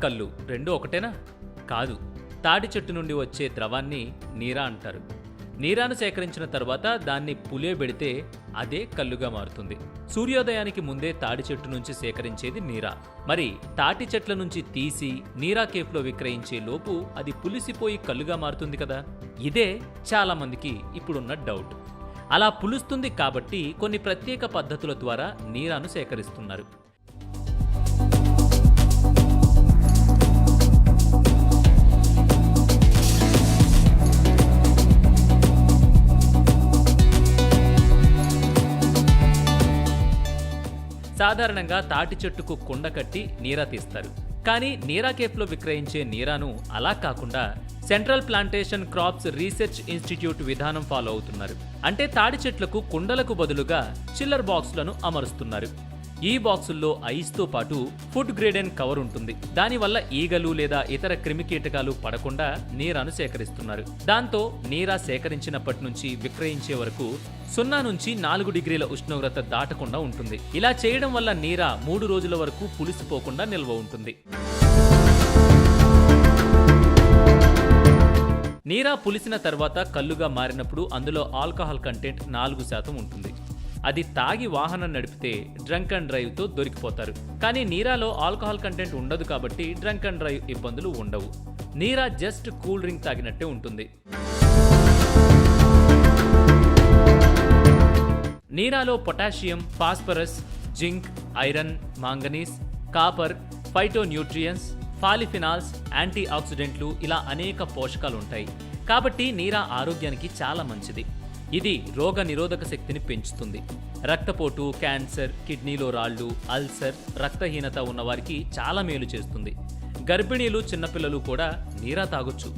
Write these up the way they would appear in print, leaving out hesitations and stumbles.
కల్లు రెండు ఒకటేనా? కాదు. తాటి చెట్టు నుండి వచ్చే ద్రవాన్ని నీరా అంటారు. నీరాను సేకరించిన తర్వాత దాన్ని పులియబెడితే అదే కల్లుగా మారుతుంది. సూర్యోదయానికి ముందే తాటి చెట్టు నుంచి సేకరించేది నీరా. మరి తాటి చెట్ల నుంచి తీసి నీరా కేఫ్లో విక్రయించే లోపు అది పులిసిపోయి కల్లుగా మారుతుంది కదా. ఇదే చాలా మందికి ఇప్పుడున్న డౌట్. అలా పులుస్తుంది కాబట్టి కొన్ని ప్రత్యేక పద్ధతుల ద్వారా నీరాను సేకరిస్తున్నారు. సాధారణంగా తాటి చెట్టుకు కుండ కట్టి నీరా తీస్తారు. కానీ నీరా కేఫ్లో విక్రయించే నీరాను అలా కాకుండా central plantation crops research institute విధానం ఫాలో అవుతున్నారు. అంటే తాటి చెట్లకు కుండలకు బదులుగా చిల్లర్ బాక్సులను అమరుస్తున్నారు. ఈ బాక్సుల్లో ఐస్తో పాటు ఫుడ్ గ్రేడెన్ కవర్ ఉంటుంది. దానివల్ల ఈగలు లేదా ఇతర క్రిమికీటకాలు పడకుండా నీరాను సేకరిస్తున్నారు. దాంతో నీరా సేకరించినప్పటి నుంచి విక్రయించే వరకు 0 నుంచి 4 డిగ్రీల ఉష్ణోగ్రత దాటకుండా ఉంటుంది. ఇలా చేయడం వల్ల నీరా 3 రోజుల వరకు పులిసిపోకుండా నిల్వ ఉంటుంది. నీరా పులిసిన తర్వాత కల్లుగా మారినప్పుడు అందులో ఆల్కహాల్ కంటెంట్ 4% ఉంటుంది. అది తాగి వాహనం నడిపితే డ్రంక్ అండ్ డ్రైవ్తో దొరికిపోతారు. కానీ నీరాలో ఆల్కహాల్ కంటెంట్ ఉండదు కాబట్టి డ్రంక్ అండ్ డ్రైవ్ ఇబ్బందులు ఉండవు. నీరా జస్ట్ కూల్ డ్రింక్ తాగినట్టే ఉంటుంది. నీరాలో potassium, phosphorus, zinc, iron, manganese, copper, phytonutrients, polyphenols, anti ఆక్సిడెంట్లు ఇలా అనేక పోషకాలు ఉంటాయి. కాబట్టి నీరా ఆరోగ్యానికి చాలా మంచిది. ఇది రోగ నిరోధక శక్తిని పెంచుతుంది. రక్తపోటు, క్యాన్సర్, కిడ్నీలో రాళ్లు, అల్సర్, రక్తహీనత ఉన్నవారికి చాలా మేలు చేస్తుంది. గర్భిణీలు, చిన్నపిల్లలు కూడా నీరా తాగొచ్చు.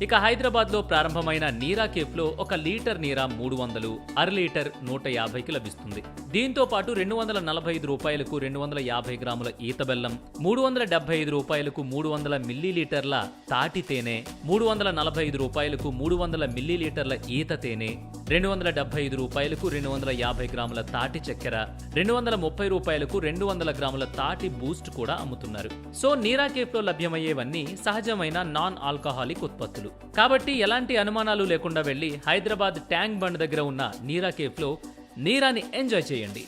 ఇక హైదరాబాద్లో ప్రారంభమైన నీరా కేఫ్లో 1 లీటర్ నీరా 300, అర లీటర్ 150కి లభిస్తుంది. దీంతో పాటు 245 రూపాయలకు 250 గ్రాముల ఈత బెల్లం, 375 రూపాయలకు 300 మిల్లీలీటర్ల తాటి తేనె, 345 రూపాయలకు 300 మిల్లీలీటర్ల ఈత తేనె, 275 రూపాయలకు 250 గ్రాముల తాటి చక్కెర, 230 రూపాయలకు 200 గ్రాముల తాటి బూస్ట్ కూడా అమ్ముతున్నారు. సో నీరా కేఫ్లో లభ్యమయ్యేవన్నీ సహజమైన నాన్ ఆల్కహాలిక్ ఉత్పత్తులు. కాబట్టి ఎలాంటి అనుమానాలు లేకుండా వెళ్లి హైదరాబాద్ ట్యాంక్ బండ్ దగ్గర ఉన్న నీరా కేఫ్లో నీరాని ఎంజాయ్ చేయండి.